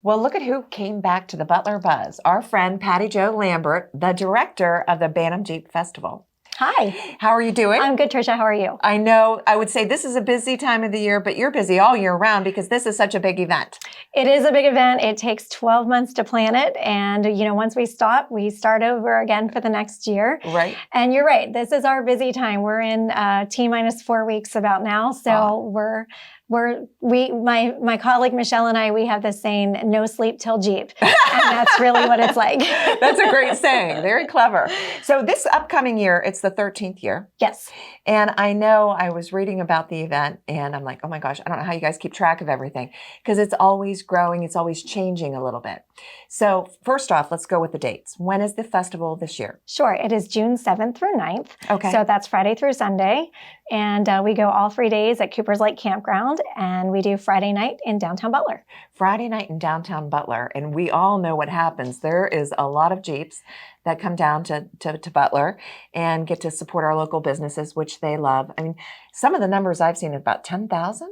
Well, look at who came back to the Butler Buzz. Our friend Patti Jo Lambert, the director of the Bantam Jeep Festival. Hi. How are you doing? I'm good, Tricia. How are you? I know I would say this is a busy time of the year, but you're busy all year round because this is such a big event. It is a big event. It takes 12 months to plan it. And, once we stop, we start over again for the next year. Right. And you're right. This is our busy time. We're in T-minus 4 weeks about now. So my colleague Michelle and I, we have this saying, no sleep till Jeep. And that's really what it's like. That's a great saying. Very clever. So this upcoming year, it's the 13th year. Yes. And I know I was reading about the event and I'm like, oh my gosh, I don't know how you guys keep track of everything because it's always growing. It's always changing a little bit. So first off, let's go with the dates. When is the festival this year? Sure. It is June 7th through 9th. Okay. So that's Friday through Sunday. And we go all 3 days at Cooper's Lake Campground, and we do Friday night in downtown Butler. Friday night in downtown Butler. And we all know what happens. There is a lot of Jeeps that come down to Butler and get to support our local businesses, which they love. I mean, some of the numbers I've seen are about 10,000.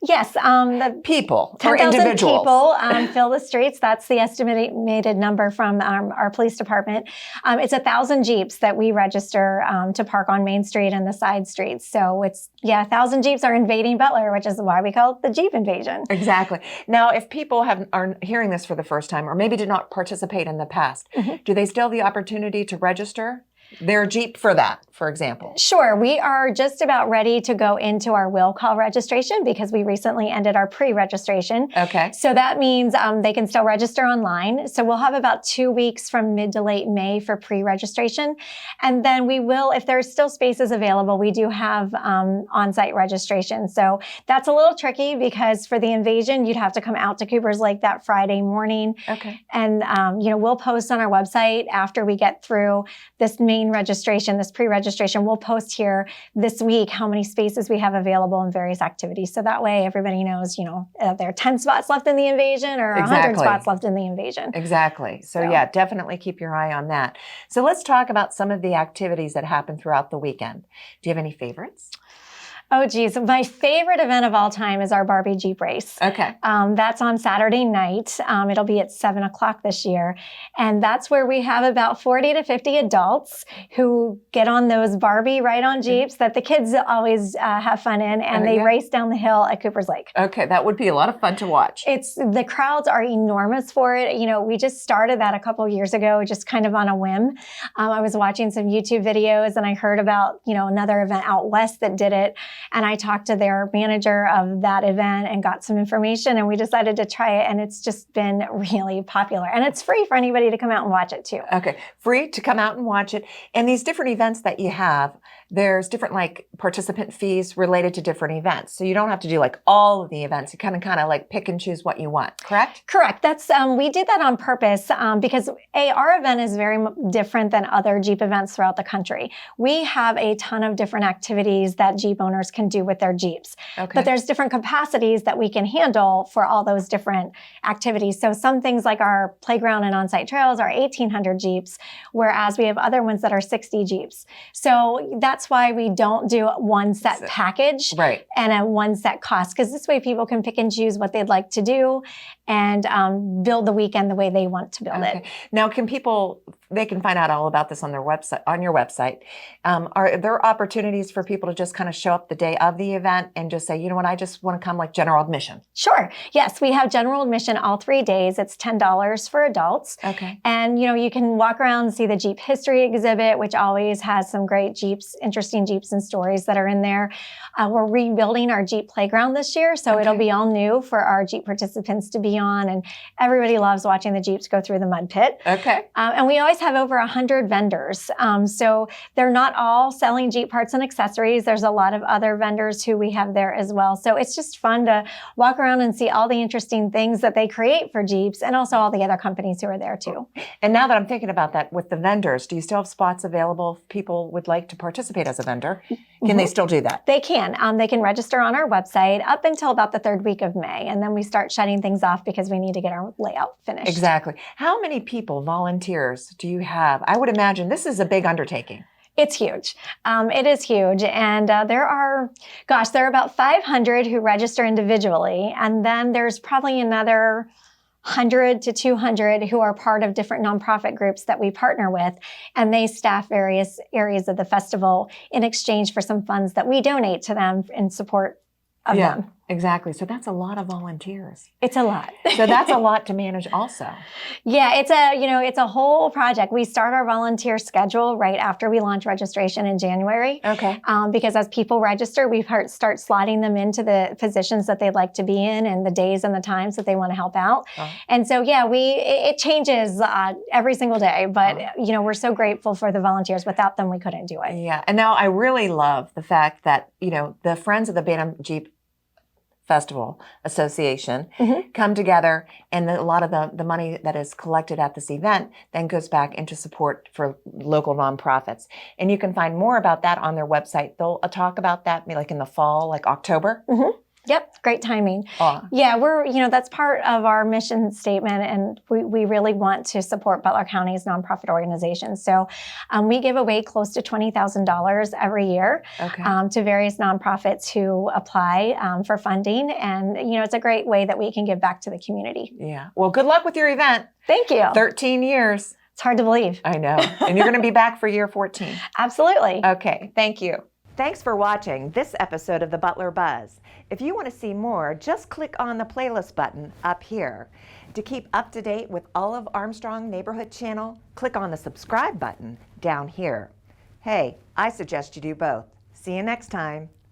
Yes. The people or 10,000 individuals. people fill the streets. That's the estimated number from our police department. It's 1,000 Jeeps that we register to park on Main Street and the side streets. So 1,000 Jeeps are invading Butler, which is why we call it the Jeep invasion. Exactly. Now, if people are hearing this for the first time or maybe did not participate in the past, do they still have the opportunity to register their Jeep for that, for example? Sure. We are just about ready to go into our will call registration because we recently ended our pre-registration. Okay. So that means they can still register online. So we'll have about 2 weeks from mid to late May for pre-registration. And then we will, if there's still spaces available, we do have on-site registration. So that's a little tricky because for the invasion, you'd have to come out to Cooper's Lake that Friday morning. Okay. And, we'll post on our website after we get through this main registration, this pre-registration. We'll post here this week how many spaces we have available in various activities. So that way everybody knows, there are 10 spots left in the invasion or 100 spots left in the invasion. Exactly. So yeah, definitely keep your eye on that. So let's talk about some of the activities that happen throughout the weekend. Do you have any favorites? Oh, geez. My favorite event of all time is our Barbie Jeep race. Okay. That's on Saturday night. It'll be at 7 o'clock this year. And that's where we have about 40 to 50 adults who get on those Barbie ride-on Jeeps that the kids always have fun in, and they race down the hill at Cooper's Lake. Okay. That would be a lot of fun to watch. The crowds are enormous for it. We just started that a couple of years ago, just kind of on a whim. I was watching some YouTube videos and I heard about, another event out west that did it. And I talked to their manager of that event and got some information, and we decided to try it. And it's just been really popular. And it's free for anybody to come out and watch it too. Okay. Free to come out and watch it. And these different events that you have, there's different participant fees related to different events. So you don't have to do all of the events. You kind of pick and choose what you want, correct? Correct. That's we did that on purpose because our event is very different than other Jeep events throughout the country. We have a ton of different activities that Jeep owners can do with their Jeeps. Okay. But there's different capacities that we can handle for all those different activities. So some things like our playground and on-site trails are 1,800 Jeeps, whereas we have other ones that are 60 Jeeps. So that's why we don't do one set package and a one set cost, because this way people can pick and choose what they'd like to do and build the weekend the way they want to build it. Now, they can find out all about this on their website, on your website. Are there opportunities for people to just kind of show up the day of the event and just say, you know what, I just want to come general admission? Sure. Yes, we have general admission all 3 days. It's $10 for adults. Okay. And, you can walk around and see the Jeep history exhibit, which always has some great Jeeps, interesting Jeeps and stories that are in there. We're rebuilding our Jeep playground this year, so it'll be all new for our Jeep participants to be on, and everybody loves watching the Jeeps go through the mud pit. Okay. And we always have over 100 vendors. So they're not all selling Jeep parts and accessories. There's a lot of other vendors who we have there as well. So it's just fun to walk around and see all the interesting things that they create for Jeeps and also all the other companies who are there too. And now that I'm thinking about that with the vendors, do you still have spots available if people would like to participate as a vendor? Can they still do that? They can. They can register on our website up until about the 3rd week of May. And then we start shutting things off because we need to get our layout finished. Exactly. How many people, volunteers, do you have? I would imagine this is a big undertaking. It's huge. It is huge. And there are about 500 who register individually. And then there's probably another 100 to 200 who are part of different nonprofit groups that we partner with, and they staff various areas of the festival in exchange for some funds that we donate to them in support of them. Exactly. So that's a lot of volunteers. It's a lot. So that's a lot to manage also. Yeah, it's a whole project. We start our volunteer schedule right after we launch registration in January. Okay. Because as people register, we start slotting them into the positions that they'd like to be in and the days and the times that they want to help out. And so, it changes every single day. But, we're so grateful for the volunteers. Without them, we couldn't do it. Yeah. And now I really love the fact that, the Friends of the Bantam Jeep Festival Association come together, and a lot of the money that is collected at this event then goes back into support for local nonprofits. And you can find more about that on their website. They'll talk about that like in the fall, like October. Yep, great timing. Yeah, that's part of our mission statement, and we really want to support Butler County's nonprofit organizations. So we give away close to $20,000 every year to various nonprofits who apply for funding, and it's a great way that we can give back to the community. Yeah. Well, good luck with your event. Thank you. 13 years. It's hard to believe. I know. And you're going to be back for year 14. Absolutely. Okay. Thank you. Thanks for watching this episode of the Butler Buzz. If you want to see more, just click on the playlist button up here. To keep up to date with all of Armstrong Neighborhood Channel, click on the subscribe button down here. Hey, I suggest you do both. See you next time.